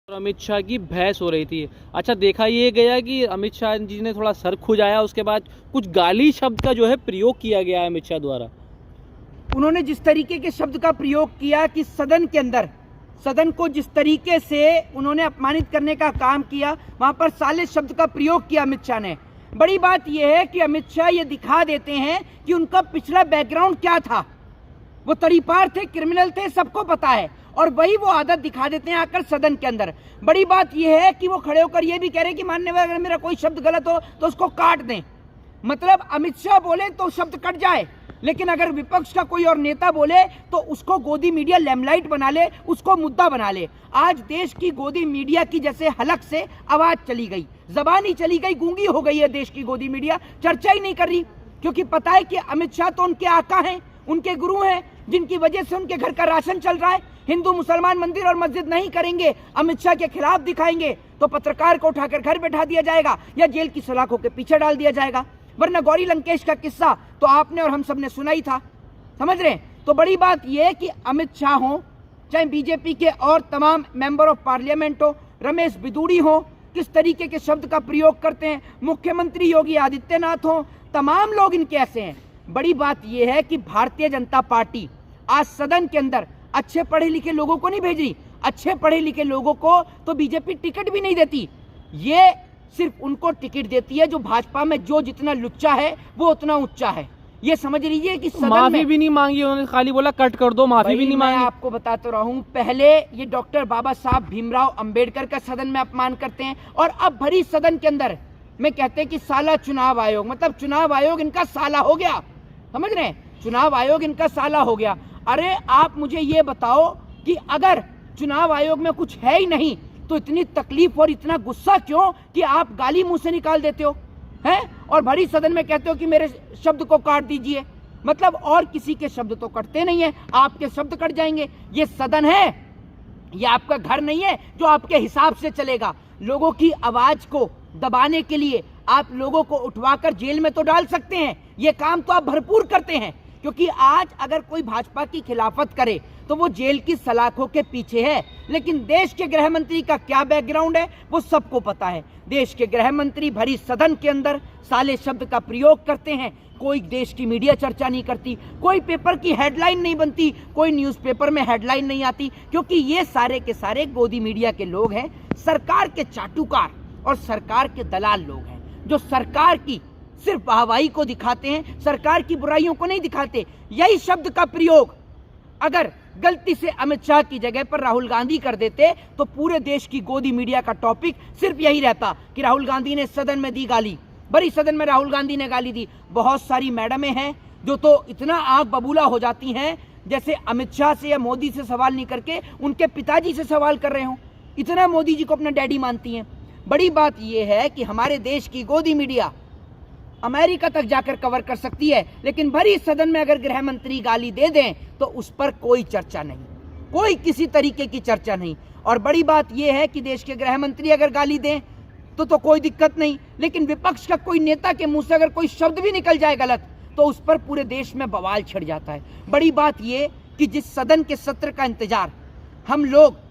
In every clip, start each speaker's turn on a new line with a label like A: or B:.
A: और अमित शाह की बहस हो रही थी। अच्छा, देखा ये गया कि अमित शाह जी ने थोड़ा सर खुजाया, उसके बाद कुछ गाली शब्द का जो है प्रयोग किया गया है अमित शाह द्वारा।
B: उन्होंने जिस तरीके के शब्द का प्रयोग किया कि सदन के अंदर, सदन को जिस तरीके से उन्होंने अपमानित करने का काम किया, वहां पर साले शब्द का प्रयोग किया अमित शाह ने। बड़ी बात यह है कि अमित शाह ये दिखा देते हैं कि उनका पिछला बैकग्राउंड क्या था। वो तड़ीपार थे, क्रिमिनल थे, सबको पता है, और वही वो आदत दिखा देते हैं आकर सदन के अंदर। बड़ी बात यह है कि वो खड़े होकर ये भी कह रहे हैं कि मानने वाले अगर मेरा कोई शब्द गलत हो तो उसको काट दें। मतलब अमित शाह बोले तो शब्द कट जाए, लेकिन अगर विपक्ष का कोई और नेता बोले तो उसको गोदी मीडिया लेमलाइट बना ले, उसको मुद्दा बना ले। आज देश की गोदी मीडिया की जैसे हलक से आवाज चली गई, जबान ही चली गई, गूंगी हो गई है देश की गोदी मीडिया, चर्चा ही नहीं कर रही, क्योंकि पता है कि अमित शाह तो उनके आका हैं, उनके गुरु हैं, जिनकी वजह से उनके घर का राशन चल रहा है। हिंदू मुसलमान मंदिर और मस्जिद नहीं करेंगे, अमित शाह के खिलाफ दिखाएंगे तो पत्रकार को उठाकर घर बैठा दिया जाएगा या जेल की सलाखों के पीछे डाल दिया जाएगा। वरना गौरी लंकेश का किस्सा तो आपने और हम सब ने सुना ही था, समझ रहे हैं। तो बड़ी बात यह है कि अमित शाह हो, चाहे बीजेपी के और तमाम मेंबर ऑफ पार्लियामेंट हो, रमेश बिदूड़ी हो, किस तरीके के शब्द का प्रयोग करते हैं, मुख्यमंत्री योगी आदित्यनाथ हो, तमाम लोग इनके ऐसे हैं। बड़ी बात यह है कि भारतीय जनता पार्टी आज सदन के अंदर अच्छे पढ़े लिखे लोगों को नहीं भेज रही। अच्छे पढ़े लिखे लोगों को तो बीजेपी टिकट भी नहीं देती, ये सिर्फ उनको टिकट देती है जो भाजपा में जो जितना लुच्चा है वो उतना उच्चा है। ये समझ लीजिए कि सदन
A: माफी भी नहीं मांगी उन्होंने, खाली बोला कट कर दो, माफी भी नहीं मांगी।
B: मैं आपको बताता रहा हूं, पहले ये डॉक्टर बाबा साहब भीमराव अंबेडकर का सदन में अपमान करते हैं, और अब भरी सदन के अंदर में कहते हैं कि साला चुनाव आयोग, मतलब चुनाव आयोग इनका साला हो गया, समझ रहे हैं, चुनाव आयोग इनका साला हो गया। अरे आप मुझे ये बताओ कि अगर चुनाव आयोग में कुछ है ही नहीं तो इतनी तकलीफ और इतना गुस्सा क्यों कि आप गाली मुंह से निकाल देते हो हैं, और भरी सदन में कहते हो कि मेरे शब्द को काट दीजिए। मतलब और किसी के शब्द तो कटते नहीं है, आपके शब्द कट जाएंगे। ये सदन है, ये आपका घर नहीं है जो आपके हिसाब से चलेगा। लोगों की आवाज को दबाने के लिए आप लोगों को उठवाकर जेल में तो डाल सकते हैं, ये काम तो आप भरपूर करते हैं, क्योंकि आज अगर कोई भाजपा की खिलाफत करे तो वो जेल की सलाखों के पीछे है। लेकिन देश के गृह मंत्री का क्या बैकग्राउंड है वो सबको पता है। देश के गृह मंत्री भरी सदन के अंदर साले शब्द का प्रयोग करते हैं, कोई देश की मीडिया चर्चा नहीं करती, कोई पेपर की हेडलाइन नहीं बनती, कोई न्यूज़पेपर में हेडलाइन नहीं आती, क्योंकि ये सारे के सारे गोदी मीडिया के लोग हैं, सरकार के चाटुकार और सरकार के दलाल लोग हैं, जो सरकार की सिर्फ वाहवाही को दिखाते हैं, सरकार की बुराइयों को नहीं दिखाते। यही शब्द का प्रयोग अगर गलती से अमित शाह की जगह पर राहुल गांधी कर देते तो पूरे देश की गोदी मीडिया का टॉपिक सिर्फ यही रहता कि राहुल गांधी ने सदन में दी गाली, बड़ी सदन में राहुल गांधी ने गाली दी। बहुत सारी मैडमें हैं जो तो इतना आग बबूला हो जाती हैं जैसे अमित शाह से या मोदी से सवाल नहीं करके उनके पिताजी से सवाल कर रहे हो, इतना मोदी जी को अपना डैडी मानती हैं। बड़ी बात यह है कि हमारे देश की गोदी मीडिया अमेरिका तक जाकर कवर कर सकती है, लेकिन भरी सदन में अगर गृह मंत्री गाली दे दें तो उस पर कोई चर्चा नहीं, कोई किसी तरीके की चर्चा नहीं। और बड़ी बात यह है कि देश के गृह मंत्री अगर गाली दें तो कोई दिक्कत नहीं, लेकिन विपक्ष का कोई नेता के मुंह से अगर कोई शब्द भी निकल जाए गलत तो उस पर पूरे देश में बवाल छिड़ जाता है। बड़ी बात यह कि जिस सदन के सत्र का इंतजार हम लोग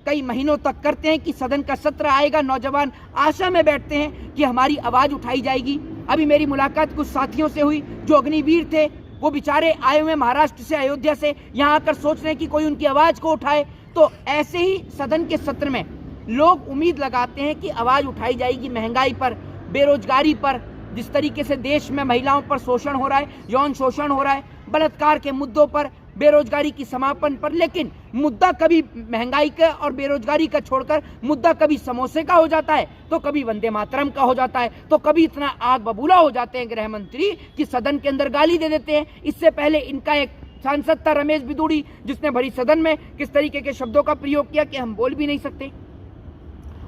B: कई महीनों तक करते हैं कि सदन का सत्र आएगा, नौजवान आशा में बैठते हैं कि हमारी आवाज उठाई जाएगी। अभी मेरी मुलाकात कुछ साथियों से हुई जो अग्निवीर थे, वो बेचारे आए हुए महाराष्ट्र से, अयोध्या से, यहाँ आकर सोच रहे हैं कि कोई उनकी आवाज को उठाए। तो ऐसे ही सदन के सत्र में लोग उम्मीद लगाते हैं कि आवाज उठाई जाएगी महंगाई पर, बेरोजगारी पर, जिस तरीके से देश में महिलाओं पर शोषण हो रहा है, यौन शोषण हो रहा है, बलात्कार के मुद्दों पर, बेरोजगारी की समापन पर। लेकिन मुद्दा कभी महंगाई का और बेरोजगारी का छोड़कर मुद्दा कभी समोसे का हो जाता है, तो कभी वंदे मातरम का हो जाता है, तो कभी इतना आग बबूला हो जाते हैं गृह मंत्री कि सदन के अंदर गाली दे देते हैं। इससे पहले इनका एक सांसद था रमेश बिदूड़ी, जिसने भरी सदन में किस तरीके के शब्दों का प्रयोग किया कि हम बोल भी नहीं सकते।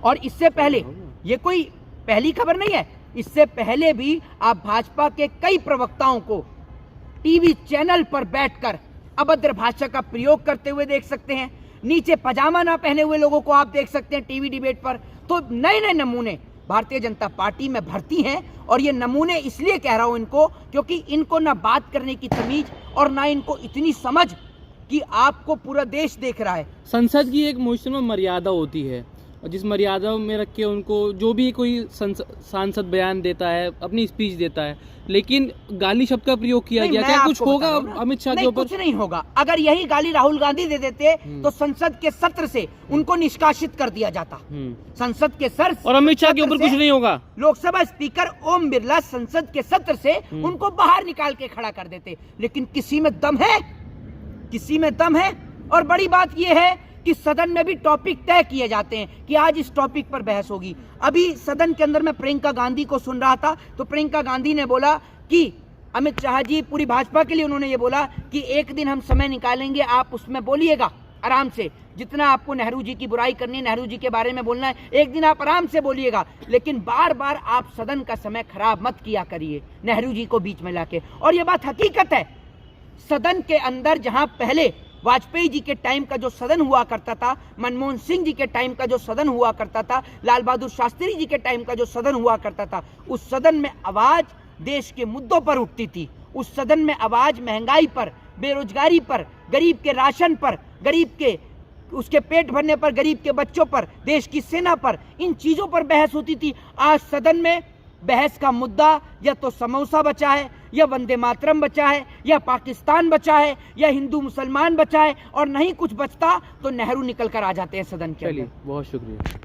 B: और इससे पहले, ये कोई पहली खबर नहीं है, इससे पहले भी आप भाजपा के कई प्रवक्ताओं को टीवी चैनल पर बैठकर अभद्र भाषा का प्रयोग करते हुए देख सकते हैं। नीचे पजामा ना पहने हुए लोगों को आप देख सकते हैं टीवी डिबेट पर। तो नए नए नमूने भारतीय जनता पार्टी में भर्ती हैं, और ये नमूने इसलिए कह रहा हूं इनको क्योंकि इनको ना बात करने की तमीज और ना इनको इतनी समझ कि आपको पूरा देश देख रहा है।
A: संसद की एक मुश्किल में मर्यादा होती है, और जिस मर्यादा में रख के उनको जो भी कोई सांसद बयान देता है, अपनी स्पीच देता है, लेकिन गाली शब्द का प्रयोग किया गया। क्या कुछ होगा अमित शाह के ऊपर?
B: कुछ नहीं होगा। अगर यही गाली राहुल गांधी दे देते तो संसद के सत्र से उनको निष्कासित कर दिया जाता। संसद के सर
A: और अमित शाह के ऊपर कुछ नहीं होगा।
B: लोकसभा स्पीकर ओम बिरला संसद के सत्र से उनको बाहर निकाल के खड़ा कर देते। लेकिन किसी में दम है, किसी में दम है। और बड़ी बात यह है कि सदन में भी टॉपिक तय किए जाते हैं कि आज इस टॉपिक पर बहस होगी। अभी सदन के अंदर मैं प्रियंका गांधी को सुन रहा था, तो प्रियंका गांधी ने बोला कि अमित शाह जी, पूरी भाजपा के लिए उन्होंने ये बोला कि एक दिन हम समय निकालेंगे, आप उसमें बोलिएगा आराम से, जितना आपको नेहरू जी की बुराई करनी है, नेहरू जी के बारे में बोलना है, एक दिन आप आराम से बोलिएगा, लेकिन बार बार आप सदन का समय खराब मत किया करिए नेहरू जी को बीच में लाके। और ये बात हकीकत है, सदन के अंदर जहां पहले वाजपेयी जी के टाइम का जो सदन हुआ करता था, मनमोहन सिंह जी के टाइम का जो सदन हुआ करता था, लाल बहादुर शास्त्री जी के टाइम का जो सदन हुआ करता था, उस सदन में आवाज देश के मुद्दों पर उठती थी। उस सदन में आवाज महंगाई पर, बेरोजगारी पर, गरीब के राशन पर, गरीब के उसके पेट भरने पर, गरीब के बच्चों पर, देश की सेना पर, इन चीजों पर बहस होती थी। आज सदन में बहस का मुद्दा या तो समोसा बचा है, या वंदे मातरम बचा है, या पाकिस्तान बचा है, या हिंदू मुसलमान बचा है, और नहीं कुछ बचता तो नेहरू निकल कर आ जाते हैं सदन के अंदर।
A: चलिए, बहुत शुक्रिया।